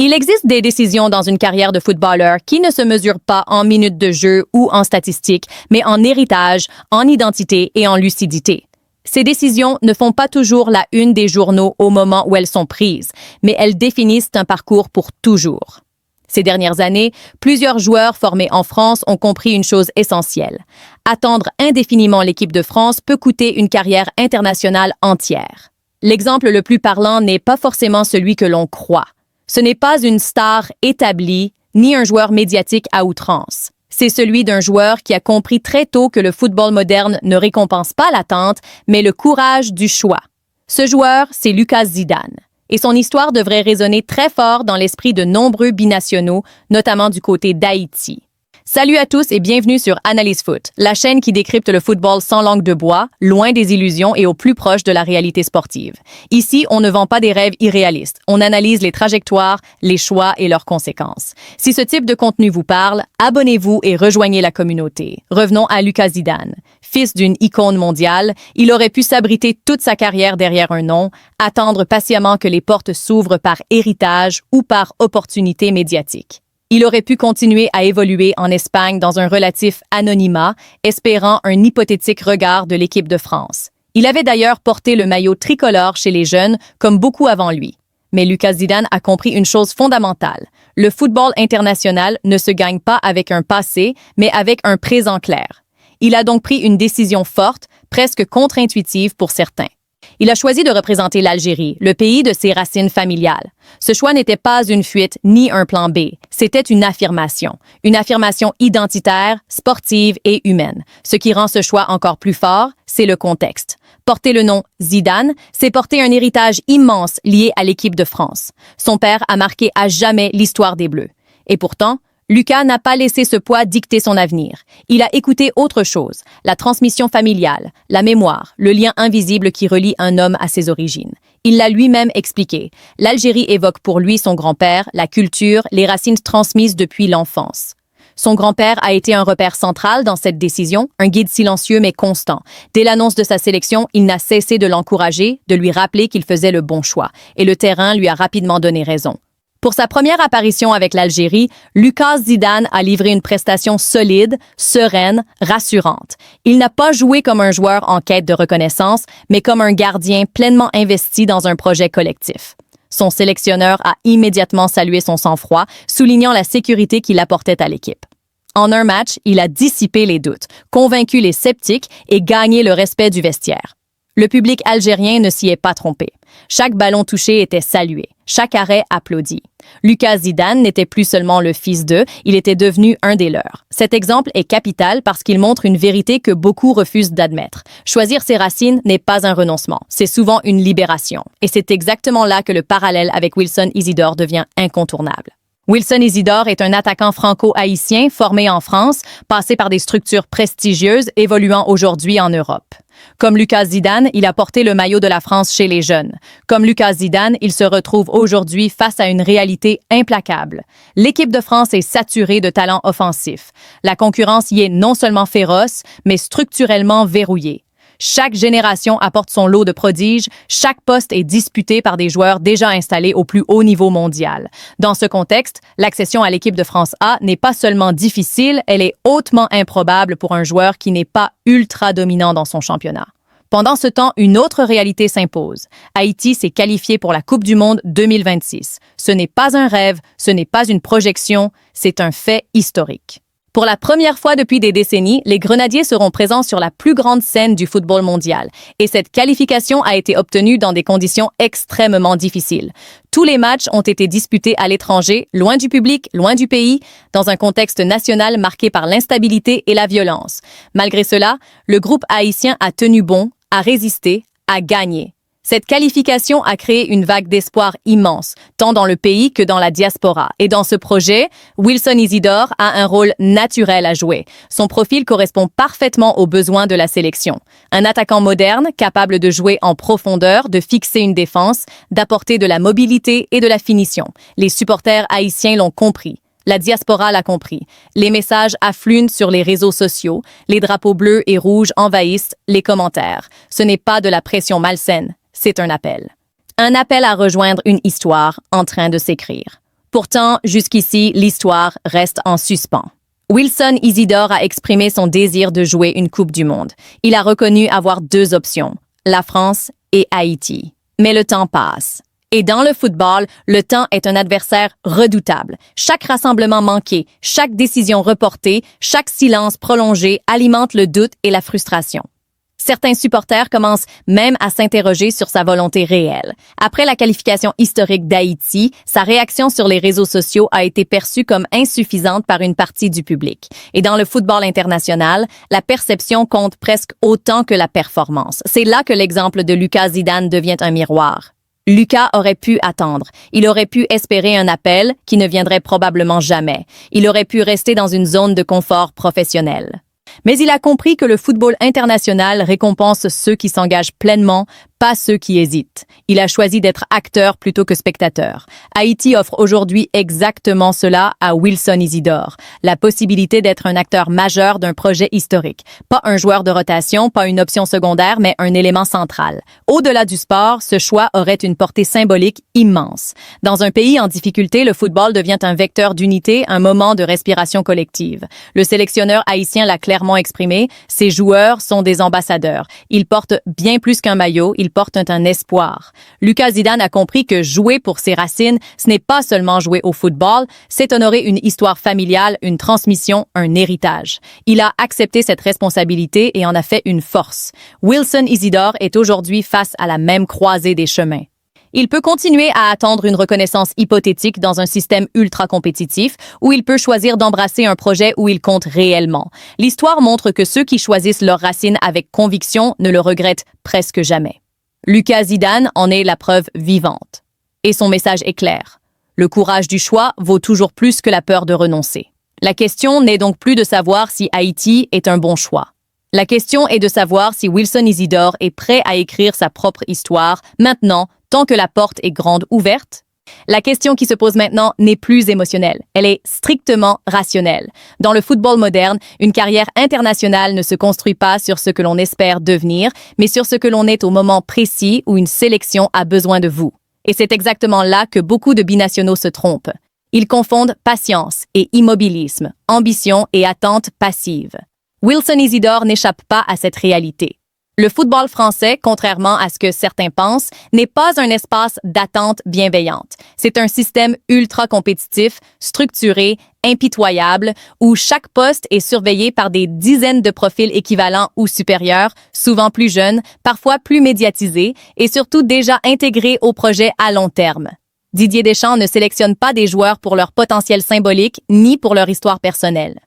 Il existe des décisions dans une carrière de footballeur qui ne se mesurent pas en minutes de jeu ou en statistiques, mais en héritage, en identité et en lucidité. Ces décisions ne font pas toujours la une des journaux au moment où elles sont prises, mais elles définissent un parcours pour toujours. Ces dernières années, plusieurs joueurs formés en France ont compris une chose essentielle. Attendre indéfiniment l'équipe de France peut coûter une carrière internationale entière. L'exemple le plus parlant n'est pas forcément celui que l'on croit. Ce n'est pas une star établie, ni un joueur médiatique à outrance. C'est celui d'un joueur qui a compris très tôt que le football moderne ne récompense pas l'attente, mais le courage du choix. Ce joueur, c'est Lucas Zidane. Et son histoire devrait résonner très fort dans l'esprit de nombreux binationaux, notamment du côté d'Haïti. Salut à tous et bienvenue sur Analyse Foot, la chaîne qui décrypte le football sans langue de bois, loin des illusions et au plus proche de la réalité sportive. Ici, on ne vend pas des rêves irréalistes, on analyse les trajectoires, les choix et leurs conséquences. Si ce type de contenu vous parle, abonnez-vous et rejoignez la communauté. Revenons à Lucas Zidane. Fils d'une icône mondiale, il aurait pu s'abriter toute sa carrière derrière un nom, attendre patiemment que les portes s'ouvrent par héritage ou par opportunité médiatique. Il aurait pu continuer à évoluer en Espagne dans un relatif anonymat, espérant un hypothétique regard de l'équipe de France. Il avait d'ailleurs porté le maillot tricolore chez les jeunes, comme beaucoup avant lui. Mais Lucas Zidane a compris une chose fondamentale. Le football international ne se gagne pas avec un passé, mais avec un présent clair. Il a donc pris une décision forte, presque contre-intuitive pour certains. Il a choisi de représenter l'Algérie, le pays de ses racines familiales. Ce choix n'était pas une fuite ni un plan B, c'était une affirmation identitaire, sportive et humaine. Ce qui rend ce choix encore plus fort, c'est le contexte. Porter le nom Zidane, c'est porter un héritage immense lié à l'équipe de France. Son père a marqué à jamais l'histoire des Bleus. Et pourtant, Lucas n'a pas laissé ce poids dicter son avenir. Il a écouté autre chose, la transmission familiale, la mémoire, le lien invisible qui relie un homme à ses origines. Il l'a lui-même expliqué. L'Algérie évoque pour lui son grand-père, la culture, les racines transmises depuis l'enfance. Son grand-père a été un repère central dans cette décision, un guide silencieux mais constant. Dès l'annonce de sa sélection, il n'a cessé de l'encourager, de lui rappeler qu'il faisait le bon choix. Et le terrain lui a rapidement donné raison. Pour sa première apparition avec l'Algérie, Lucas Zidane a livré une prestation solide, sereine, rassurante. Il n'a pas joué comme un joueur en quête de reconnaissance, mais comme un gardien pleinement investi dans un projet collectif. Son sélectionneur a immédiatement salué son sang-froid, soulignant la sécurité qu'il apportait à l'équipe. En un match, il a dissipé les doutes, convaincu les sceptiques et gagné le respect du vestiaire. Le public algérien ne s'y est pas trompé. Chaque ballon touché était salué, chaque arrêt applaudi. Lucas Zidane n'était plus seulement le fils d'eux, il était devenu un des leurs. Cet exemple est capital parce qu'il montre une vérité que beaucoup refusent d'admettre. Choisir ses racines n'est pas un renoncement, c'est souvent une libération. Et c'est exactement là que le parallèle avec Wilson Isidore devient incontournable. Wilson Isidore est un attaquant franco-haïtien formé en France, passé par des structures prestigieuses, évoluant aujourd'hui en Europe. Comme Lucas Zidane, il a porté le maillot de la France chez les jeunes. Comme Lucas Zidane, il se retrouve aujourd'hui face à une réalité implacable. L'équipe de France est saturée de talents offensifs. La concurrence y est non seulement féroce, mais structurellement verrouillée. Chaque génération apporte son lot de prodiges, chaque poste est disputé par des joueurs déjà installés au plus haut niveau mondial. Dans ce contexte, l'accession à l'équipe de France A n'est pas seulement difficile, elle est hautement improbable pour un joueur qui n'est pas ultra dominant dans son championnat. Pendant ce temps, une autre réalité s'impose. Haïti s'est qualifié pour la Coupe du Monde 2026. Ce n'est pas un rêve, ce n'est pas une projection, c'est un fait historique. Pour la première fois depuis des décennies, les Grenadiers seront présents sur la plus grande scène du football mondial. Et cette qualification a été obtenue dans des conditions extrêmement difficiles. Tous les matchs ont été disputés à l'étranger, loin du public, loin du pays, dans un contexte national marqué par l'instabilité et la violence. Malgré cela, le groupe haïtien a tenu bon, a résisté, a gagné. Cette qualification a créé une vague d'espoir immense, tant dans le pays que dans la diaspora. Et dans ce projet, Wilson Isidore a un rôle naturel à jouer. Son profil correspond parfaitement aux besoins de la sélection. Un attaquant moderne, capable de jouer en profondeur, de fixer une défense, d'apporter de la mobilité et de la finition. Les supporters haïtiens l'ont compris. La diaspora l'a compris. Les messages affluent sur les réseaux sociaux. Les drapeaux bleus et rouges envahissent les commentaires. Ce n'est pas de la pression malsaine. C'est un appel. Un appel à rejoindre une histoire en train de s'écrire. Pourtant, jusqu'ici, l'histoire reste en suspens. Wilson Isidore a exprimé son désir de jouer une Coupe du Monde. Il a reconnu avoir deux options, la France et Haïti. Mais le temps passe. Et dans le football, le temps est un adversaire redoutable. Chaque rassemblement manqué, chaque décision reportée, chaque silence prolongé alimente le doute et la frustration. Certains supporters commencent même à s'interroger sur sa volonté réelle. Après la qualification historique d'Haïti, sa réaction sur les réseaux sociaux a été perçue comme insuffisante par une partie du public. Et dans le football international, la perception compte presque autant que la performance. C'est là que l'exemple de Lucas Zidane devient un miroir. Lucas aurait pu attendre. Il aurait pu espérer un appel qui ne viendrait probablement jamais. Il aurait pu rester dans une zone de confort professionnel. Mais il a compris que le football international récompense ceux qui s'engagent pleinement, pas ceux qui hésitent. Il a choisi d'être acteur plutôt que spectateur. Haïti offre aujourd'hui exactement cela à Wilson Isidore, la possibilité d'être un acteur majeur d'un projet historique. Pas un joueur de rotation, pas une option secondaire, mais un élément central. Au-delà du sport, ce choix aurait une portée symbolique immense. Dans un pays en difficulté, le football devient un vecteur d'unité, un moment de respiration collective. Le sélectionneur haïtien l'a clairement exprimé, ces joueurs sont des ambassadeurs. Ils portent bien plus qu'un maillot, ils portent un espoir. Lucas Zidane a compris que jouer pour ses racines, ce n'est pas seulement jouer au football, c'est honorer une histoire familiale, une transmission, un héritage. Il a accepté cette responsabilité et en a fait une force. Wilson Isidore est aujourd'hui face à la même croisée des chemins. Il peut continuer à attendre une reconnaissance hypothétique dans un système ultra compétitif ou il peut choisir d'embrasser un projet où il compte réellement. L'histoire montre que ceux qui choisissent leurs racines avec conviction ne le regrettent presque jamais. Lucas Zidane en est la preuve vivante. Et son message est clair. Le courage du choix vaut toujours plus que la peur de renoncer. La question n'est donc plus de savoir si Haïti est un bon choix. La question est de savoir si Wilson Isidore est prêt à écrire sa propre histoire maintenant, tant que la porte est grande ouverte. La question qui se pose maintenant n'est plus émotionnelle, elle est strictement rationnelle. Dans le football moderne, une carrière internationale ne se construit pas sur ce que l'on espère devenir, mais sur ce que l'on est au moment précis où une sélection a besoin de vous. Et c'est exactement là que beaucoup de binationaux se trompent. Ils confondent patience et immobilisme, ambition et attente passive. Wilson Isidore n'échappe pas à cette réalité. Le football français, contrairement à ce que certains pensent, n'est pas un espace d'attente bienveillante. C'est un système ultra compétitif, structuré, impitoyable, où chaque poste est surveillé par des dizaines de profils équivalents ou supérieurs, souvent plus jeunes, parfois plus médiatisés et surtout déjà intégrés au projet à long terme. Didier Deschamps ne sélectionne pas des joueurs pour leur potentiel symbolique ni pour leur histoire personnelle.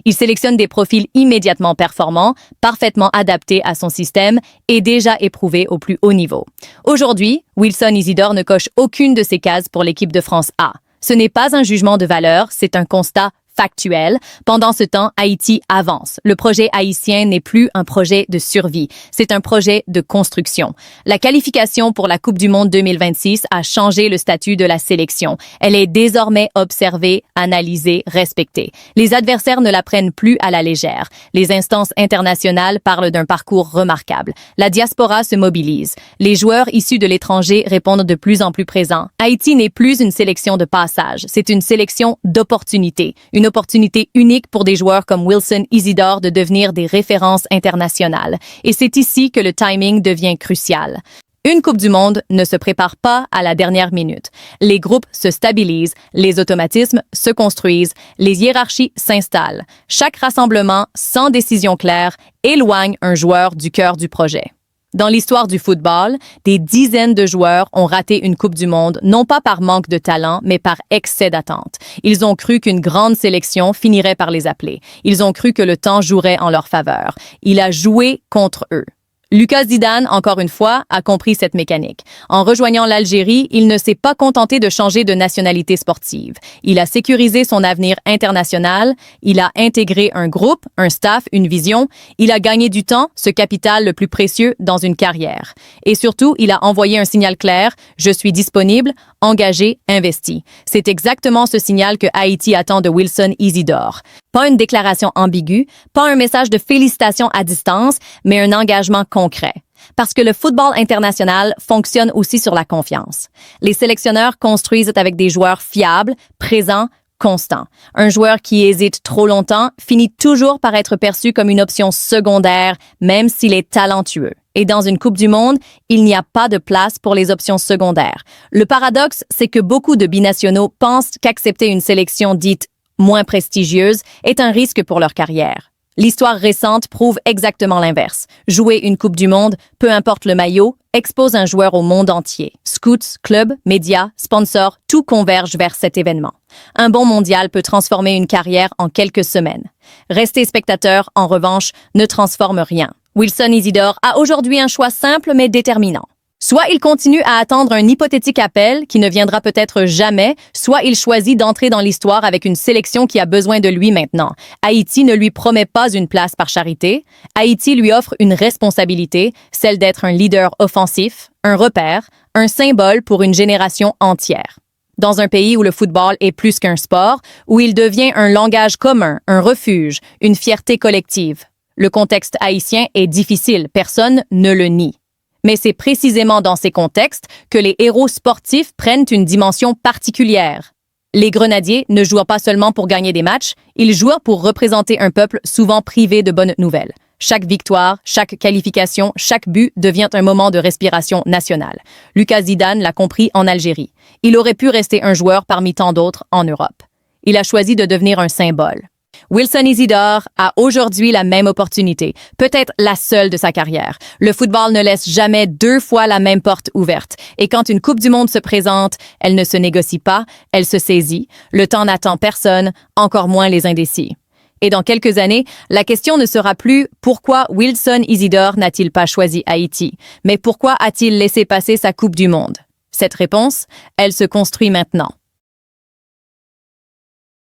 Il sélectionne des profils immédiatement performants, parfaitement adaptés à son système et déjà éprouvés au plus haut niveau. Aujourd'hui, Wilson Isidore ne coche aucune de ces cases pour l'équipe de France A. Ce n'est pas un jugement de valeur, c'est un constat factuel. Pendant ce temps, Haïti avance. Le projet haïtien n'est plus un projet de survie, c'est un projet de construction. La qualification pour la Coupe du Monde 2026 a changé le statut de la sélection. Elle est désormais observée, analysée, respectée. Les adversaires ne la prennent plus à la légère. Les instances internationales parlent d'un parcours remarquable. La diaspora se mobilise. Les joueurs issus de l'étranger répondent de plus en plus présents. Haïti n'est plus une sélection de passage, c'est une sélection d'opportunités. Une opportunité unique pour des joueurs comme Wilson Isidore de devenir des références internationales. Et c'est ici que le timing devient crucial. Une Coupe du Monde ne se prépare pas à la dernière minute. Les groupes se stabilisent, les automatismes se construisent, les hiérarchies s'installent. Chaque rassemblement, sans décision claire, éloigne un joueur du cœur du projet. Dans l'histoire du football, des dizaines de joueurs ont raté une Coupe du Monde, non pas par manque de talent, mais par excès d'attente. Ils ont cru qu'une grande sélection finirait par les appeler. Ils ont cru que le temps jouerait en leur faveur. Il a joué contre eux. Lucas Zidane, encore une fois, a compris cette mécanique. En rejoignant l'Algérie, il ne s'est pas contenté de changer de nationalité sportive. Il a sécurisé son avenir international, il a intégré un groupe, un staff, une vision, il a gagné du temps, ce capital le plus précieux dans une carrière. Et surtout, il a envoyé un signal clair, je suis disponible, engagé, investi. C'est exactement ce signal que Haïti attend de Wilson Isidore. Pas une déclaration ambiguë, pas un message de félicitations à distance, mais un engagement concret. Parce que le football international fonctionne aussi sur la confiance. Les sélectionneurs construisent avec des joueurs fiables, présents, constants. Un joueur qui hésite trop longtemps finit toujours par être perçu comme une option secondaire, même s'il est talentueux. Et dans une Coupe du Monde, il n'y a pas de place pour les options secondaires. Le paradoxe, c'est que beaucoup de binationaux pensent qu'accepter une sélection dite moins prestigieuse est un risque pour leur carrière. L'histoire récente prouve exactement l'inverse. Jouer une Coupe du Monde, peu importe le maillot, expose un joueur au monde entier. Scouts, clubs, médias, sponsors, tout converge vers cet événement. Un bon mondial peut transformer une carrière en quelques semaines. Rester spectateur, en revanche, ne transforme rien. Wilson Isidore a aujourd'hui un choix simple mais déterminant. Soit il continue à attendre un hypothétique appel qui ne viendra peut-être jamais, soit il choisit d'entrer dans l'histoire avec une sélection qui a besoin de lui maintenant. Haïti ne lui promet pas une place par charité. Haïti lui offre une responsabilité, celle d'être un leader offensif, un repère, un symbole pour une génération entière. Dans un pays où le football est plus qu'un sport, où il devient un langage commun, un refuge, une fierté collective. Le contexte haïtien est difficile, personne ne le nie. Mais c'est précisément dans ces contextes que les héros sportifs prennent une dimension particulière. Les Grenadiers ne jouent pas seulement pour gagner des matchs, ils jouent pour représenter un peuple souvent privé de bonnes nouvelles. Chaque victoire, chaque qualification, chaque but devient un moment de respiration nationale. Lucas Zidane l'a compris en Algérie. Il aurait pu rester un joueur parmi tant d'autres en Europe. Il a choisi de devenir un symbole. Wilson Isidore a aujourd'hui la même opportunité, peut-être la seule de sa carrière. Le football ne laisse jamais deux fois la même porte ouverte. Et quand une Coupe du Monde se présente, elle ne se négocie pas, elle se saisit. Le temps n'attend personne, encore moins les indécis. Et dans quelques années, la question ne sera plus pourquoi Wilson Isidore n'a-t-il pas choisi Haïti, mais pourquoi a-t-il laissé passer sa Coupe du Monde? Cette réponse, elle se construit maintenant.